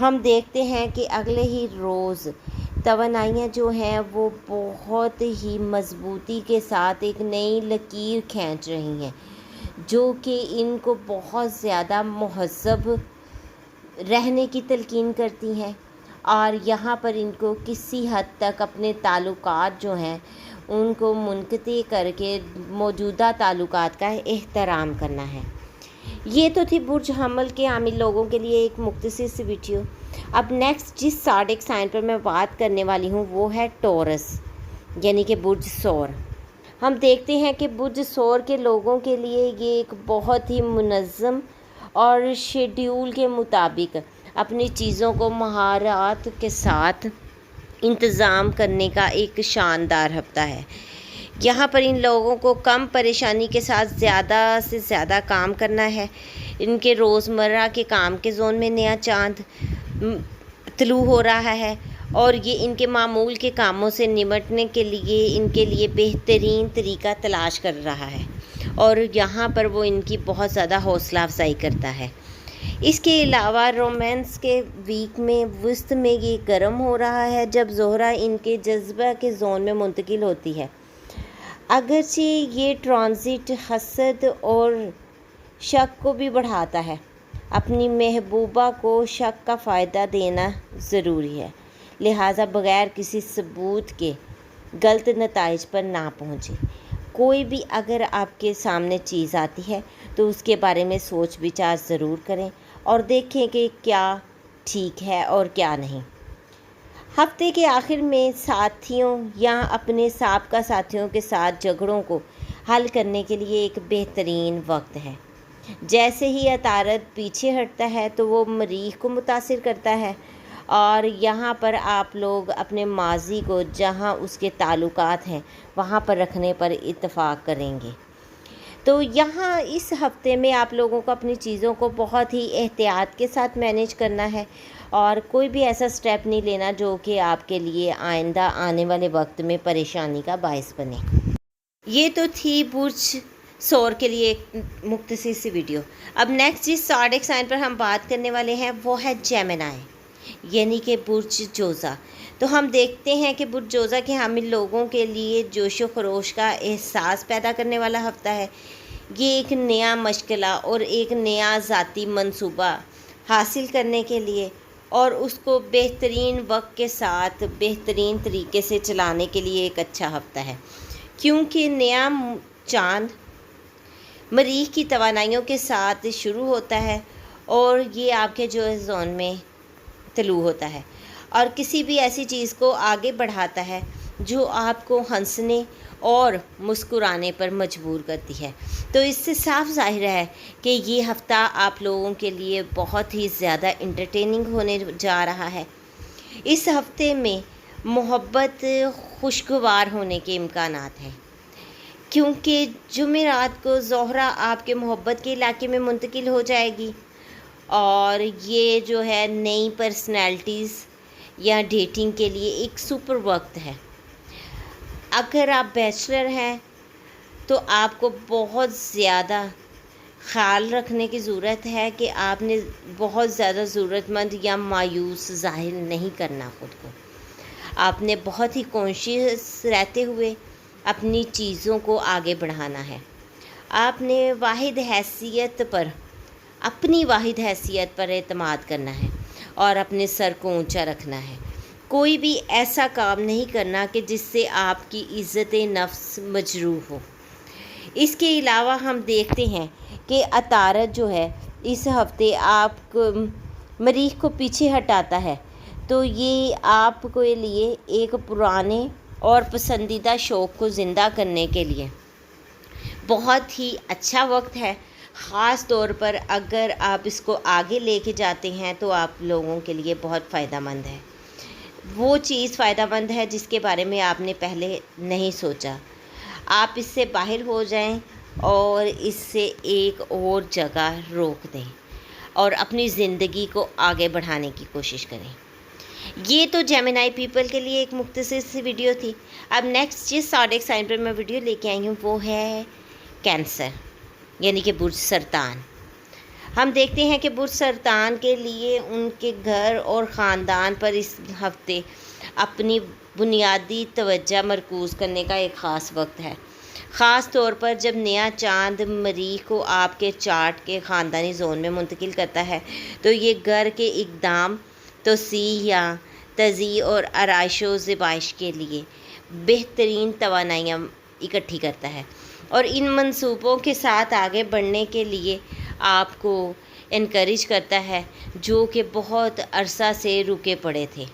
ہم دیکھتے ہیں کہ اگلے ہی روز توانائیاں جو ہیں وہ بہت ہی مضبوطی کے ساتھ ایک نئی لکیر کھینچ رہی ہیں، جو کہ ان کو بہت زیادہ مہذب رہنے کی تلقین کرتی ہیں، اور یہاں پر ان کو کسی حد تک اپنے تعلقات جو ہیں ان کو منقطع کر کے موجودہ تعلقات کا احترام کرنا ہے۔ یہ تو تھی برج حمل کے عامل لوگوں کے لیے ایک مختصر سی ویڈیو۔ اب نیکسٹ جس زوڈیک سائن پر میں بات کرنے والی ہوں وہ ہے ٹورس، یعنی کہ برج ثور۔ ہم دیکھتے ہیں کہ برج ثور کے لوگوں کے لیے یہ ایک بہت ہی منظم اور شیڈیول کے مطابق اپنی چیزوں کو مہارت کے ساتھ انتظام کرنے کا ایک شاندار ہفتہ ہے۔ یہاں پر ان لوگوں کو کم پریشانی کے ساتھ زیادہ سے زیادہ کام کرنا ہے۔ ان کے روزمرہ کے کام کے زون میں نیا چاند طلوع ہو رہا ہے، اور یہ ان کے معمول کے کاموں سے نمٹنے کے لیے ان کے لیے بہترین طریقہ تلاش کر رہا ہے، اور یہاں پر وہ ان کی بہت زیادہ حوصلہ افزائی کرتا ہے۔ اس کے علاوہ رومانس کے ویک میں وسط میں یہ گرم ہو رہا ہے جب زہرہ ان کے جذبہ کے زون میں منتقل ہوتی ہے۔ اگرچہ یہ ٹرانزٹ حسد اور شک کو بھی بڑھاتا ہے، اپنی محبوبہ کو شک کا فائدہ دینا ضروری ہے، لہٰذا بغیر کسی ثبوت کے غلط نتائج پر نہ پہنچیں۔ کوئی بھی اگر آپ کے سامنے چیز آتی ہے تو اس کے بارے میں سوچ بچار ضرور کریں اور دیکھیں کہ کیا ٹھیک ہے اور کیا نہیں۔ ہفتے کے آخر میں ساتھیوں یا اپنے سابقہ ساتھیوں کے ساتھ جھگڑوں کو حل کرنے کے لیے ایک بہترین وقت ہے۔ جیسے ہی عطارد پیچھے ہٹتا ہے تو وہ مریخ کو متاثر کرتا ہے، اور یہاں پر آپ لوگ اپنے ماضی کو جہاں اس کے تعلقات ہیں وہاں پر رکھنے پر اتفاق کریں گے۔ تو یہاں اس ہفتے میں آپ لوگوں کو اپنی چیزوں کو بہت ہی احتیاط کے ساتھ مینیج کرنا ہے، اور کوئی بھی ایسا سٹیپ نہیں لینا جو کہ آپ کے لیے آئندہ آنے والے وقت میں پریشانی کا باعث بنے۔ یہ تو تھی برج ثور کے لیے ایک مختصر سی ویڈیو۔ اب نیکسٹ جس زوڈیک سائن پر ہم بات کرنے والے ہیں وہ ہے جیمنائی، یعنی کہ برج جوزا۔ تو ہم دیکھتے ہیں کہ برج جوزا کے حامل لوگوں کے لیے جوش و خروش کا احساس پیدا کرنے والا ہفتہ ہے۔ یہ ایک نیا مشغلہ اور ایک نیا ذاتی منصوبہ حاصل کرنے کے لیے اور اس کو بہترین وقت کے ساتھ بہترین طریقے سے چلانے کے لیے ایک اچھا ہفتہ ہے، کیونکہ نیا چاند مریخ کی توانائیوں کے ساتھ شروع ہوتا ہے اور یہ آپ کے جو زون میں طلوع ہوتا ہے، اور کسی بھی ایسی چیز کو آگے بڑھاتا ہے جو آپ کو ہنسنے اور مسکرانے پر مجبور کرتی ہے۔ تو اس سے صاف ظاہر ہے کہ یہ ہفتہ آپ لوگوں کے لیے بہت ہی زیادہ انٹرٹیننگ ہونے جا رہا ہے۔ اس ہفتے میں محبت خوشگوار ہونے کے امکانات ہیں، کیونکہ جمعرات کو زہرہ آپ کے محبت کے علاقے میں منتقل ہو جائے گی، اور یہ جو ہے نئی پرسنالٹیز یا ڈیٹنگ کے لیے ایک سپر وقت ہے۔ اگر آپ بیچلر ہیں تو آپ کو بہت زیادہ خیال رکھنے کی ضرورت ہے کہ آپ نے بہت زیادہ ضرورت مند یا مایوس ظاہر نہیں کرنا خود کو۔ آپ نے بہت ہی کانشیس رہتے ہوئے اپنی چیزوں کو آگے بڑھانا ہے۔ آپ نے اپنی واحد حیثیت پر اعتماد کرنا ہے اور اپنے سر کو اونچا رکھنا ہے۔ کوئی بھی ایسا کام نہیں کرنا کہ جس سے آپ کی عزت نفس مجروح ہو۔ اس کے علاوہ ہم دیکھتے ہیں کہ عطارد جو ہے اس ہفتے آپ کو مریخ کو پیچھے ہٹاتا ہے، تو یہ آپ کے لیے ایک پرانے اور پسندیدہ شوق کو زندہ کرنے کے لیے بہت ہی اچھا وقت ہے۔ خاص طور پر اگر آپ اس کو آگے لے کے جاتے ہیں تو آپ لوگوں کے لیے بہت فائدہ مند ہے۔ وہ چیز فائدہ مند ہے جس کے بارے میں آپ نے پہلے نہیں سوچا۔ آپ اس سے باہر ہو جائیں اور اس سے ایک اور جگہ روک دیں اور اپنی زندگی کو آگے بڑھانے کی کوشش کریں۔ یہ تو جیمنائی پیپل کے لیے ایک مختصر سی ویڈیو تھی۔ اب نیکسٹ جس زوڈیک سائن پر میں ویڈیو لے کے آئی ہوں وہ ہے کینسر، یعنی کہ برج سرطان۔ ہم دیکھتے ہیں کہ برج سرطان کے لیے ان کے گھر اور خاندان پر اس ہفتے اپنی بنیادی توجہ مرکوز کرنے کا ایک خاص وقت ہے، خاص طور پر جب نیا چاند مریخ کو آپ کے چارٹ کے خاندانی زون میں منتقل کرتا ہے تو یہ گھر کے اقدام، توسیع یا تزئین اور آرائش و زیبائش کے لیے بہترین توانائیاں اکٹھی کرتا ہے، اور ان منصوبوں کے ساتھ آگے بڑھنے کے لیے آپ کو انکریج کرتا ہے جو کہ بہت عرصہ سے رکے پڑے تھے۔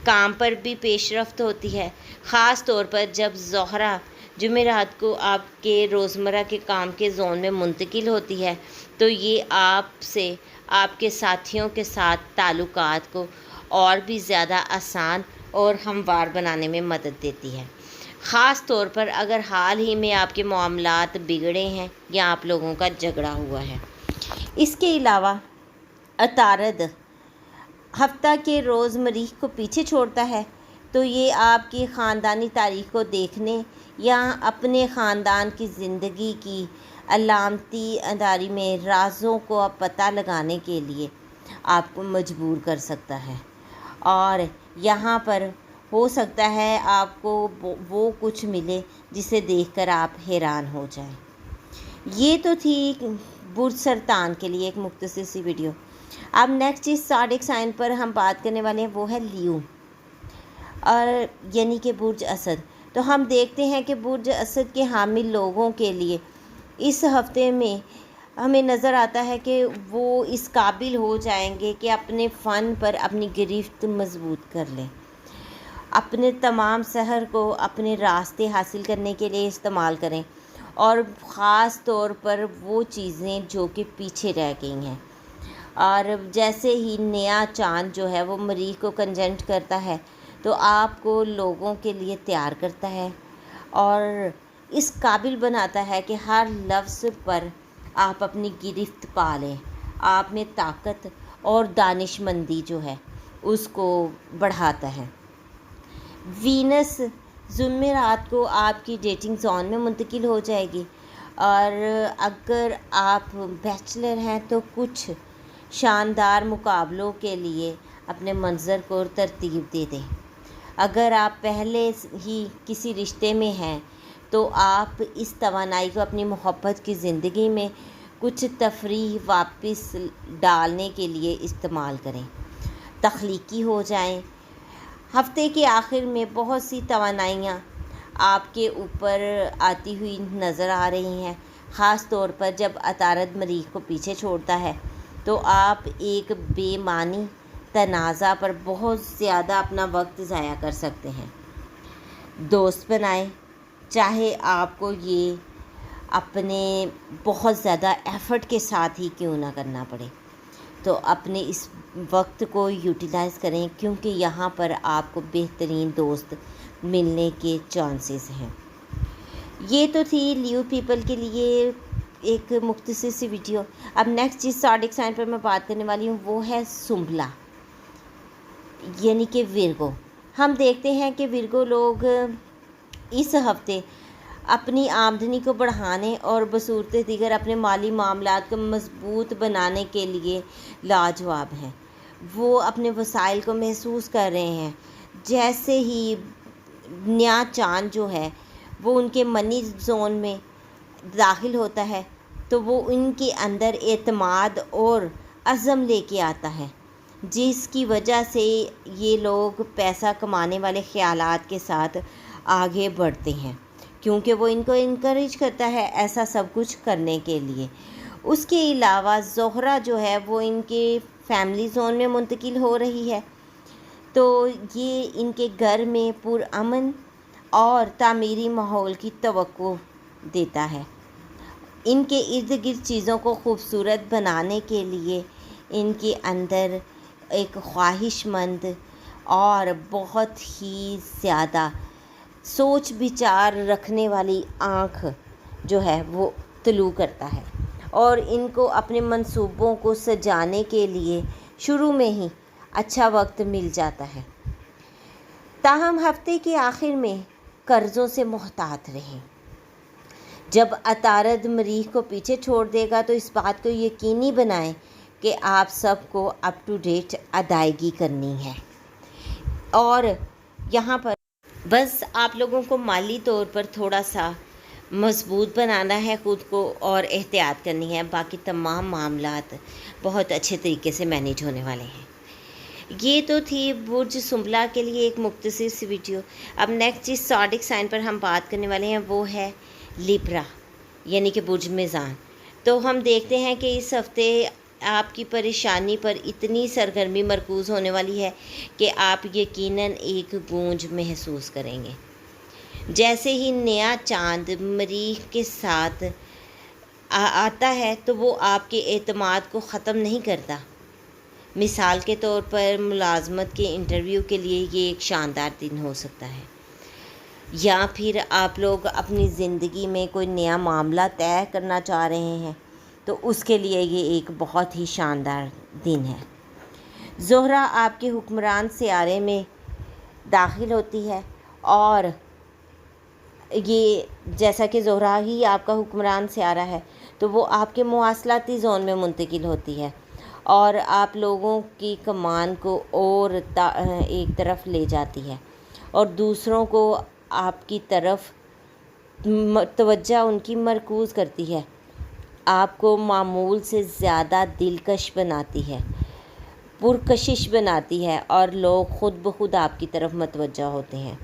کام پر بھی پیش رفت ہوتی ہے، خاص طور پر جب زہرہ جمعرات کو آپ کے روزمرہ کے کام کے زون میں منتقل ہوتی ہے تو یہ آپ سے آپ کے ساتھیوں کے ساتھ تعلقات کو اور بھی زیادہ آسان اور ہموار بنانے میں مدد دیتی ہے، خاص طور پر اگر حال ہی میں آپ کے معاملات بگڑے ہیں یا آپ لوگوں کا جھگڑا ہوا ہے۔ اس کے علاوہ عطارد ہفتہ کے روز مریخ کو پیچھے چھوڑتا ہے تو یہ آپ کی خاندانی تاریخ کو دیکھنے یا اپنے خاندان کی زندگی کی علامتی اداری میں رازوں کو پتہ لگانے کے لیے آپ کو مجبور کر سکتا ہے، اور یہاں پر ہو سکتا ہے آپ کو وہ کچھ ملے جسے دیکھ کر آپ حیران ہو جائیں۔ یہ تو تھی برج سرطان کے لیے ایک مختصر سی ویڈیو۔ اب نیکسٹ جس صادق سائن پر ہم بات کرنے والے ہیں وہ ہے لیو، اور یعنی کہ برج اسد۔ تو ہم دیکھتے ہیں کہ برج اسد کے حامل لوگوں کے لیے اس ہفتے میں ہمیں نظر آتا ہے کہ وہ اس قابل ہو جائیں گے کہ اپنے فن پر اپنی گرفت مضبوط کر لیں، اپنے تمام سحر کو اپنے راستے حاصل کرنے کے لیے استعمال کریں، اور خاص طور پر وہ چیزیں جو کہ پیچھے رہ گئی ہیں۔ اور جیسے ہی نیا چاند جو ہے وہ مریخ کو کنجنکٹ کرتا ہے تو آپ کو لوگوں کے لیے تیار کرتا ہے اور اس قابل بناتا ہے کہ ہر لفظ پر آپ اپنی گرفت پا لیں، آپ میں طاقت اور دانش مندی جو ہے اس کو بڑھاتا ہے۔ وینس جمعرات کو آپ کی ڈیٹنگ زون میں منتقل ہو جائے گی، اور اگر آپ بیچلر ہیں تو کچھ شاندار مقابلوں کے لیے اپنے منظر کو ترتیب دے دیں۔ اگر آپ پہلے ہی کسی رشتے میں ہیں تو آپ اس توانائی کو اپنی محبت کی زندگی میں کچھ تفریح واپس ڈالنے کے لیے استعمال کریں، تخلیقی ہو جائیں۔ ہفتے کے آخر میں بہت سی توانائیاں آپ کے اوپر آتی ہوئی نظر آ رہی ہیں، خاص طور پر جب عطارد مریخ کو پیچھے چھوڑتا ہے تو آپ ایک بے معنی تنازع پر بہت زیادہ اپنا وقت ضائع کر سکتے ہیں۔ دوست بنائیں، چاہے آپ کو یہ اپنے بہت زیادہ ایفرٹ کے ساتھ ہی کیوں نہ کرنا پڑے، تو اپنے اس وقت کو یوٹیلائز کریں کیونکہ یہاں پر آپ کو بہترین دوست ملنے کے چانسز ہیں۔ یہ تو تھی لیو پیپل کے لیے ایک مختصر سی ویڈیو۔ اب نیکسٹ جس صادق سائن پر میں بات کرنے والی ہوں وہ ہے سنبلا، یعنی کہ ورگو۔ ہم دیکھتے ہیں کہ ورگو لوگ اس ہفتے اپنی آمدنی کو بڑھانے اور بصورت دیگر اپنے مالی معاملات کو مضبوط بنانے کے لیے لاجواب ہیں۔ وہ اپنے وسائل کو محسوس کر رہے ہیں، جیسے ہی نیا چاند جو ہے وہ ان کے منی زون میں داخل ہوتا ہے تو وہ ان کے اندر اعتماد اور عزم لے کے آتا ہے، جس کی وجہ سے یہ لوگ پیسہ کمانے والے خیالات کے ساتھ آگے بڑھتے ہیں، کیونکہ وہ ان کو انکریج کرتا ہے ایسا سب کچھ کرنے کے لیے۔ اس کے علاوہ زہرہ جو ہے وہ ان کے فیملی زون میں منتقل ہو رہی ہے، تو یہ ان کے گھر میں پرامن اور تعمیری ماحول کی توقع دیتا ہے۔ ان کے ارد گرد چیزوں کو خوبصورت بنانے کے لیے ان کے اندر ایک خواہش مند اور بہت ہی زیادہ سوچ بچار رکھنے والی آنکھ جو ہے وہ طلوع کرتا ہے، اور ان کو اپنے منصوبوں کو سجانے کے لیے شروع میں ہی اچھا وقت مل جاتا ہے۔ تاہم ہفتے کے آخر میں قرضوں سے محتاط رہیں، جب عطارد مریخ کو پیچھے چھوڑ دے گا تو اس بات کو یقینی بنائیں کہ آپ سب کو اپ ٹو ڈیٹ ادائیگی کرنی ہے، اور یہاں پر بس آپ لوگوں کو مالی طور پر تھوڑا سا مضبوط بنانا ہے خود کو اور احتیاط کرنی ہے، باقی تمام معاملات بہت اچھے طریقے سے مینیج ہونے والے ہیں۔ یہ تو تھی برج سنبلہ کے لیے ایک مختصر سی ویڈیو۔ اب نیکسٹ جس زوڈک سائن پر ہم بات کرنے والے ہیں وہ ہے لیبرا، یعنی کہ برج میزان۔ تو ہم دیکھتے ہیں کہ اس ہفتے آپ کی پریشانی پر اتنی سرگرمی مرکوز ہونے والی ہے کہ آپ یقیناً ایک گونج محسوس کریں گے۔ جیسے ہی نیا چاند مریخ کے ساتھ آتا ہے تو وہ آپ کے اعتماد کو ختم نہیں کرتا۔ مثال کے طور پر ملازمت کے انٹرویو کے لیے یہ ایک شاندار دن ہو سکتا ہے، یا پھر آپ لوگ اپنی زندگی میں کوئی نیا معاملہ طے کرنا چاہ رہے ہیں تو اس کے لیے یہ ایک بہت ہی شاندار دن ہے۔ زہرہ آپ کے حکمران سیارے میں داخل ہوتی ہے، اور یہ جیسا کہ زہرہ ہی آپ کا حکمران سیارہ ہے تو وہ آپ کے مواصلاتی زون میں منتقل ہوتی ہے اور آپ لوگوں کی کمان کو اور ایک طرف لے جاتی ہے اور دوسروں کو آپ کی طرف توجہ ان کی مرکوز کرتی ہے، آپ کو معمول سے زیادہ دلکش بناتی ہے، پرکشش بناتی ہے، اور لوگ خود بخود آپ کی طرف متوجہ ہوتے ہیں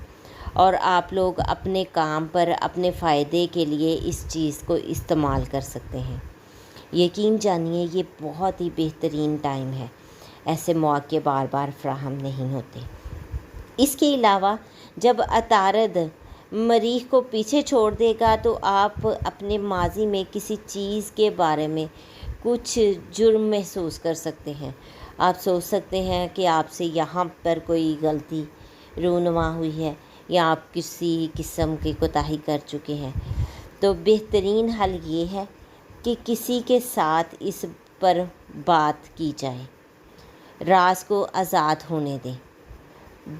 اور آپ لوگ اپنے کام پر اپنے فائدے کے لیے اس چیز کو استعمال کر سکتے ہیں۔ یقین جانیے یہ بہت ہی بہترین ٹائم ہے، ایسے مواقع بار بار فراہم نہیں ہوتے۔ اس کے علاوہ جب عطارد مریخ کو پیچھے چھوڑ دے گا تو آپ اپنے ماضی میں کسی چیز کے بارے میں کچھ جرم محسوس کر سکتے ہیں۔ آپ سوچ سکتے ہیں کہ آپ سے یہاں پر کوئی غلطی رونما ہوئی ہے یا آپ کسی قسم کی کوتاہی کر چکے ہیں، تو بہترین حل یہ ہے کہ کسی کے ساتھ اس پر بات کی جائے، راز کو آزاد ہونے دیں،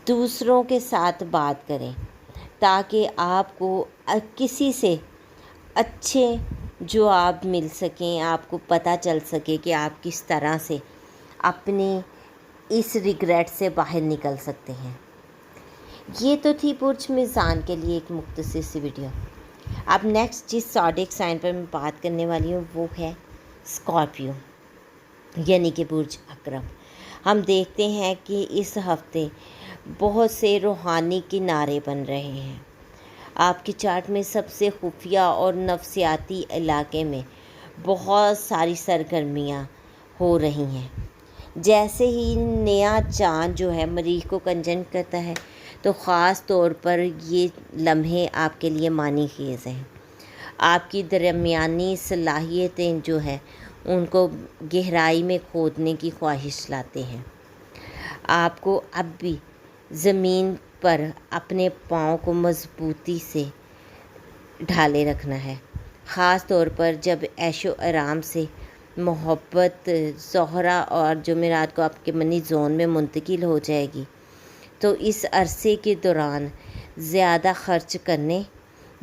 دوسروں کے ساتھ بات کریں تاکہ آپ کو کسی سے اچھے جواب مل سکیں، آپ کو پتہ چل سکے کہ آپ کس طرح سے اپنی اس ریگریٹ سے باہر نکل سکتے ہیں۔ یہ تو تھی برج میزان کے لیے ایک مختصر سی ویڈیو۔ اب نیکسٹ جس زوڈک سائن پر میں بات کرنے والی ہوں وہ ہے اسکارپیو، یعنی کہ برج عقرب۔ ہم دیکھتے ہیں کہ اس ہفتے بہت سے روحانی کنارے بن رہے ہیں۔ آپ کی چارٹ میں سب سے خفیہ اور نفسیاتی علاقے میں بہت ساری سرگرمیاں ہو رہی ہیں۔ جیسے ہی نیا چاند جو ہے مریخ کو کنجنکٹ کرتا ہے تو خاص طور پر یہ لمحے آپ کے لیے معنی خیز ہیں۔ آپ کی درمیانی صلاحیتیں جو ہیں ان کو گہرائی میں کھودنے کی خواہش لاتے ہیں۔ آپ کو اب بھی زمین پر اپنے پاؤں کو مضبوطی سے ڈھالے رکھنا ہے، خاص طور پر جب عیش و آرام سے محبت زہرہ اور جمعرات کو آپ کے منی زون میں منتقل ہو جائے گی تو اس عرصے کے دوران زیادہ خرچ کرنے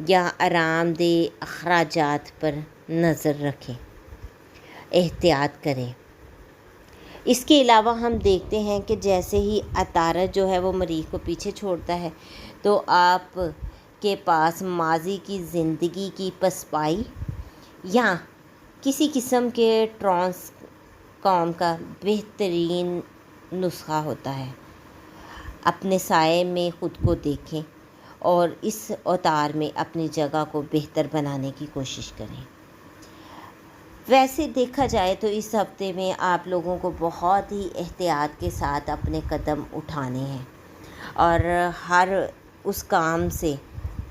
یا آرام دہ اخراجات پر نظر رکھیں، احتیاط کریں۔ اس کے علاوہ ہم دیکھتے ہیں کہ جیسے ہی عطارد جو ہے وہ مریخ کو پیچھے چھوڑتا ہے تو آپ کے پاس ماضی کی زندگی کی پسپائی یا کسی قسم کے ٹرانسفارم کا بہترین نسخہ ہوتا ہے۔ اپنے سائے میں خود کو دیکھیں اور اس اوتار میں اپنی جگہ کو بہتر بنانے کی کوشش کریں۔ ویسے دیکھا جائے تو اس ہفتے میں آپ لوگوں کو بہت ہی احتیاط کے ساتھ اپنے قدم اٹھانے ہیں اور ہر اس کام سے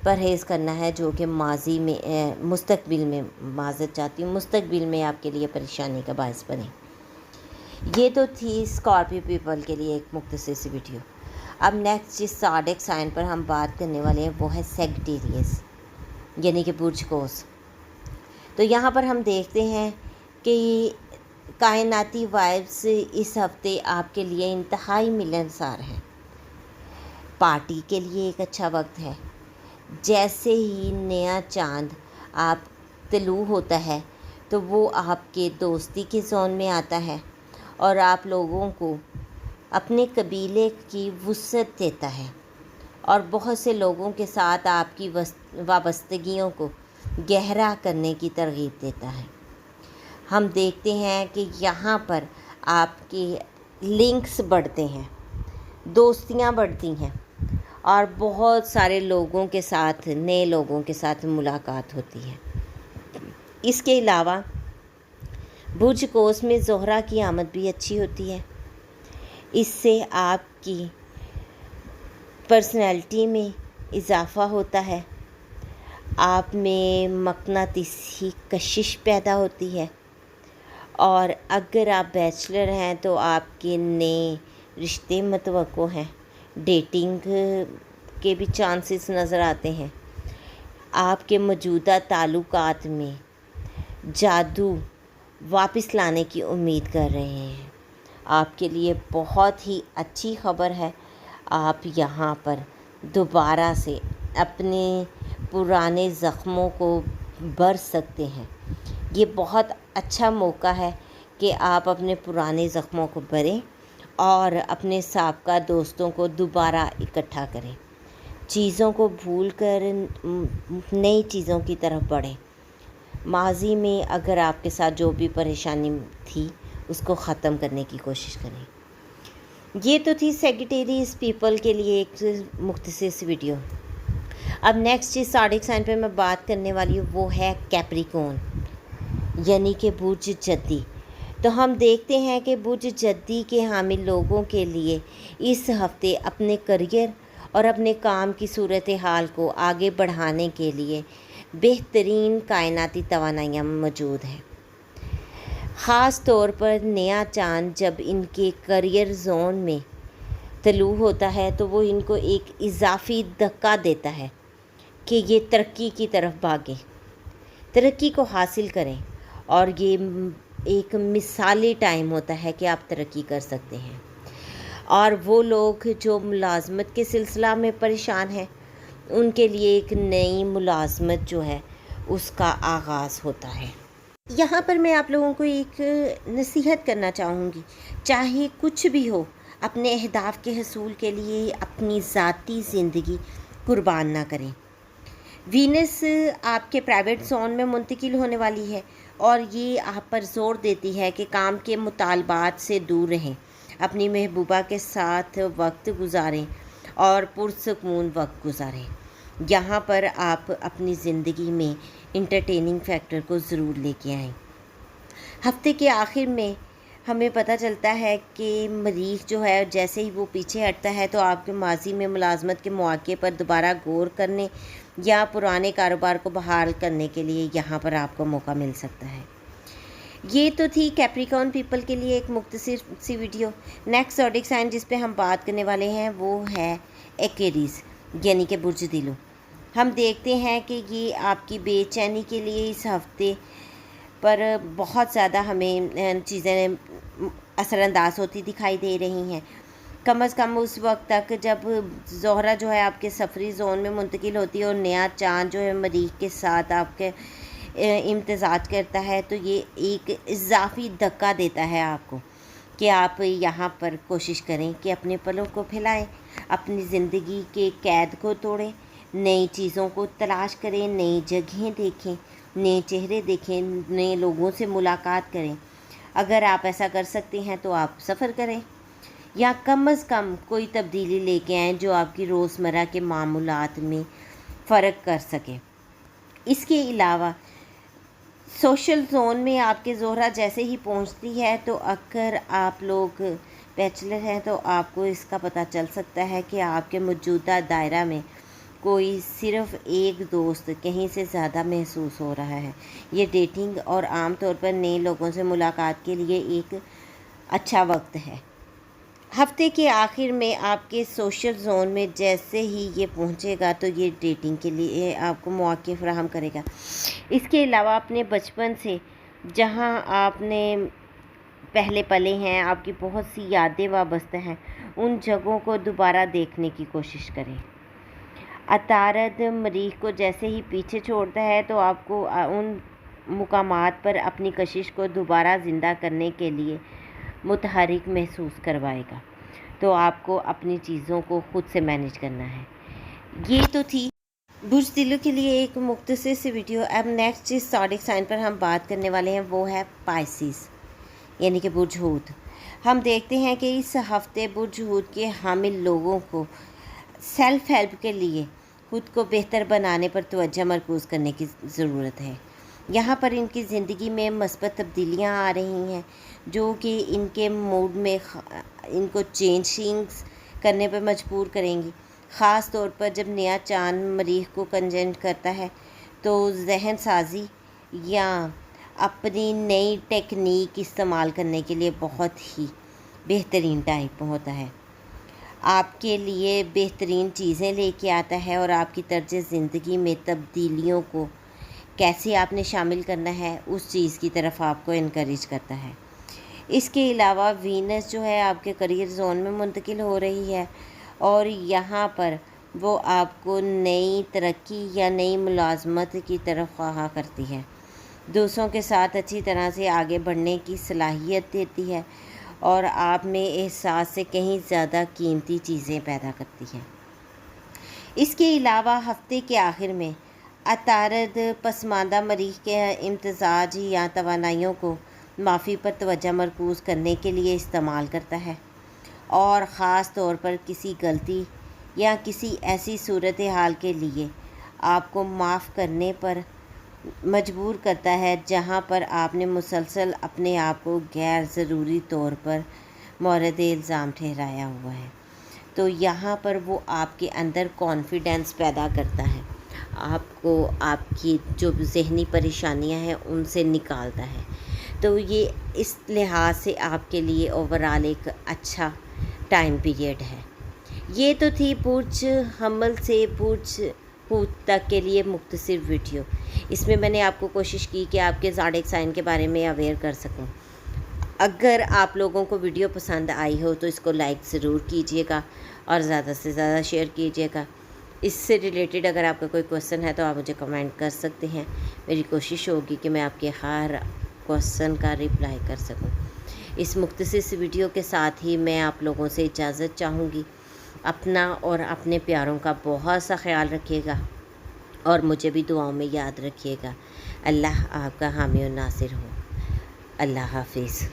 پرہیز کرنا ہے جو کہ مستقبل میں آپ کے لیے پریشانی کا باعث بنے۔ یہ تو تھی اسکارپیو پیپل کے لیے ایک مختصر سی ویڈیو۔ اب نیکسٹ جس زوڈک سائن پر ہم بات کرنے والے ہیں وہ ہے سیگیٹیریس، یعنی کہ برج قوس۔ تو یہاں پر ہم دیکھتے ہیں کہ کائناتی وائبس اس ہفتے آپ کے لیے انتہائی ملنسار ہیں۔ پارٹی کے لیے ایک اچھا وقت ہے۔ جیسے ہی نیا چاند آپ طلوع ہوتا ہے تو وہ آپ کے دوستی کے زون میں آتا ہے اور آپ لوگوں کو اپنے قبیلے کی وسعت دیتا ہے اور بہت سے لوگوں کے ساتھ آپ کی وابستگیوں کو گہرا کرنے کی ترغیب دیتا ہے۔ ہم دیکھتے ہیں کہ یہاں پر آپ کے لنکس بڑھتے ہیں، دوستیاں بڑھتی ہیں اور بہت سارے لوگوں کے ساتھ، نئے لوگوں کے ساتھ ملاقات ہوتی ہے۔ اس کے علاوہ برج قوس میں زہرہ کی آمد بھی اچھی ہوتی ہے۔ اس سے آپ کی پرسنالٹی میں اضافہ ہوتا ہے، آپ میں مقناطیسی کشش پیدا ہوتی ہے اور اگر آپ بیچلر ہیں تو آپ کے نئے رشتے متوقع ہیں، ڈیٹنگ کے بھی چانسز نظر آتے ہیں۔ آپ کے موجودہ تعلقات میں جادو واپس لانے کی امید کر رہے ہیں۔ آپ کے لیے بہت ہی اچھی خبر ہے، آپ یہاں پر دوبارہ سے اپنے پرانے زخموں کو بھر سکتے ہیں۔ یہ بہت اچھا موقع ہے کہ آپ اپنے پرانے زخموں کو بھریں اور اپنے سابقہ دوستوں کو دوبارہ اکٹھا کریں، چیزوں کو بھول کر نئی چیزوں کی طرف بڑھیں۔ ماضی میں اگر آپ کے ساتھ جو بھی پریشانی تھی اس کو ختم کرنے کی کوشش کریں۔ یہ تو تھی سیگیٹیریس پیپل کے لیے ایک مختصر سی ویڈیو۔ اب نیکسٹ جس زوڈیک سائن پہ میں بات کرنے والی ہوں وہ ہے کیپریکون، یعنی کہ برج جدی۔ تو ہم دیکھتے ہیں کہ برج جدی کے حامل لوگوں کے لیے اس ہفتے اپنے کریئر اور اپنے کام کی صورتحال کو آگے بڑھانے کے لیے بہترین کائناتی توانائیاں موجود ہیں۔ خاص طور پر نیا چاند جب ان کے کریئر زون میں طلوع ہوتا ہے تو وہ ان کو ایک اضافی دھکا دیتا ہے کہ یہ ترقی کی طرف بھاگیں، ترقی کو حاصل کریں، اور یہ ایک مثالی ٹائم ہوتا ہے کہ آپ ترقی کر سکتے ہیں۔ اور وہ لوگ جو ملازمت کے سلسلہ میں پریشان ہیں ان کے لیے ایک نئی ملازمت جو ہے اس کا آغاز ہوتا ہے۔ یہاں پر میں آپ لوگوں کو ایک نصیحت کرنا چاہوں گی، چاہے کچھ بھی ہو، اپنے اہداف کے حصول کے لیے اپنی ذاتی زندگی قربان نہ کریں۔ وینس آپ کے پرائیویٹ زون میں منتقل ہونے والی ہے اور یہ آپ پر زور دیتی ہے کہ کام کے مطالبات سے دور رہیں، اپنی محبوبہ کے ساتھ وقت گزاریں اور پرسکون وقت گزاریں۔ یہاں پر آپ اپنی زندگی میں انٹرٹیننگ فیکٹر کو ضرور لے کے آئیں۔ ہفتے کے آخر میں ہمیں پتہ چلتا ہے کہ مریخ جو ہے جیسے ہی وہ پیچھے ہٹتا ہے تو آپ کے ماضی میں ملازمت کے مواقع پر دوبارہ غور کرنے یا پرانے کاروبار کو بحال کرنے کے لیے یہاں پر آپ کو موقع مل سکتا ہے۔ یہ تو تھی کیپریکون پیپل کے لیے ایک مختصر سی ویڈیو۔ نیکسٹ زوڈیک سائن جس پہ ہم بات کرنے والے ہیں وہ ہے ایکیریز، یعنی کہ برج دلو۔ ہم دیکھتے ہیں کہ یہ آپ کی بے چینی کے لیے اس ہفتے پر بہت زیادہ ہمیں چیزیں اثر انداز ہوتی دکھائی دے رہی ہیں، کم از کم اس وقت تک جب زہرہ جو ہے آپ کے سفری زون میں منتقل ہوتی ہے اور نیا چاند جو ہے مریخ کے ساتھ آپ کے امتزاج کرتا ہے، تو یہ ایک اضافی دھکا دیتا ہے آپ کو کہ آپ یہاں پر کوشش کریں کہ اپنے پلوں کو پھیلائیں، اپنی زندگی کے قید کو توڑیں، نئی چیزوں کو تلاش کریں، نئی جگہیں دیکھیں، نئے چہرے دیکھیں، نئے لوگوں سے ملاقات کریں۔ اگر آپ ایسا کر سکتے ہیں تو آپ سفر کریں یا کم از کم کوئی تبدیلی لے کے آئیں جو آپ کی روزمرہ کے معمولات میں فرق کر سکے۔ اس کے علاوہ سوشل زون میں آپ کے زہرہ جیسے ہی پہنچتی ہے تو اگر آپ لوگ بیچلر ہیں تو آپ کو اس کا پتہ چل سکتا ہے کہ آپ کے موجودہ دائرہ میں کوئی صرف ایک دوست کہیں سے زیادہ محسوس ہو رہا ہے۔ یہ ڈیٹنگ اور عام طور پر نئے لوگوں سے ملاقات کے لیے ایک اچھا وقت ہے۔ ہفتے کے آخر میں آپ کے سوشل زون میں جیسے ہی یہ پہنچے گا تو یہ ڈیٹنگ کے لیے آپ کو مواقع فراہم کرے گا۔ اس کے علاوہ اپنے بچپن سے جہاں آپ نے پہلے پلے ہیں، آپ کی بہت سی یادیں وابستہ ہیں، ان جگہوں کو دوبارہ دیکھنے کی کوشش کریں۔ عطارد مریخ کو جیسے ہی پیچھے چھوڑتا ہے تو آپ کو ان مقامات پر اپنی کشش کو دوبارہ زندہ کرنے کے لیے متحرک محسوس کروائے گا، تو آپ کو اپنی چیزوں کو خود سے مینیج کرنا ہے۔ یہ تو تھی برج تیلو کے لیے ایک مختصر سی ویڈیو۔ اب نیکسٹ جس زوڈیک سائن پر ہم بات کرنے والے ہیں وہ ہے پائسیز، یعنی کہ برج حوت۔ ہم دیکھتے ہیں کہ اس ہفتے برج حوت کے حامل لوگوں کو سیلف ہیلپ کے لیے خود کو بہتر بنانے پر توجہ مرکوز کرنے کی ضرورت ہے۔ یہاں پر ان کی زندگی میں مثبت تبدیلیاں آ رہی ہیں جو کہ ان کے موڈ میں ان کو چینجنگز کرنے پر مجبور کریں گی، خاص طور پر جب نیا چاند مریخ کو کنجنکٹ کرتا ہے تو ذہن سازی یا اپنی نئی ٹیکنیک استعمال کرنے کے لیے بہت ہی بہترین ٹائم ہوتا ہے۔ آپ کے لیے بہترین چیزیں لے کے آتا ہے اور آپ کی طرز زندگی میں تبدیلیوں کو کیسے آپ نے شامل کرنا ہے اس چیز کی طرف آپ کو انکریج کرتا ہے۔ اس کے علاوہ وینس جو ہے آپ کے کریئر زون میں منتقل ہو رہی ہے اور یہاں پر وہ آپ کو نئی ترقی یا نئی ملازمت کی طرف خواہاں کرتی ہے، دوسروں کے ساتھ اچھی طرح سے آگے بڑھنے کی صلاحیت دیتی ہے اور آپ میں احساس سے کہیں زیادہ قیمتی چیزیں پیدا کرتی ہے۔ اس کے علاوہ ہفتے کے آخر میں عطارد پسماندہ مریخ کے امتزاج یا توانائیوں کو معافی پر توجہ مرکوز کرنے کے لیے استعمال کرتا ہے اور خاص طور پر کسی غلطی یا کسی ایسی صورتحال کے لیے آپ کو معاف کرنے پر مجبور کرتا ہے جہاں پر آپ نے مسلسل اپنے آپ کو غیر ضروری طور پر مورد الزام ٹھہرایا ہوا ہے، تو یہاں پر وہ آپ کے اندر کانفیڈنس پیدا کرتا ہے، آپ کو آپ کی جو ذہنی پریشانیاں ہیں ان سے نکالتا ہے، تو یہ اس لحاظ سے آپ کے لیے اوورال ایک اچھا ٹائم پیریڈ ہے۔ یہ تو تھی برج حمل سے برج حوت تک کے لیے مختصر ویڈیو۔ اس میں نے آپ کو کوشش کی کہ آپ کے زوڈیک سائن کے بارے میں اویئر کر سکوں۔ اگر آپ لوگوں کو ویڈیو پسند آئی ہو تو اس کو لائک ضرور کیجیے گا اور زیادہ سے زیادہ شیئر کیجیے گا۔ اس سے ریلیٹڈ اگر آپ کا کوئی کویسچن ہے تو آپ مجھے کمنٹ کر سکتے ہیں، میری کوشش ہوگی کہ میں آپ کے ہر کویسچن کا رپلائی کر سکوں۔ اس مختصر سی ویڈیو کے ساتھ ہی میں آپ لوگوں سے اجازت چاہوں گی۔ اپنا اور اپنے پیاروں کا بہت سا خیال رکھیے گا اور مجھے بھی دعاؤں میں یاد رکھیے گا۔ اللہ آپ کا حامی و ناصر ہو۔ اللہ حافظ۔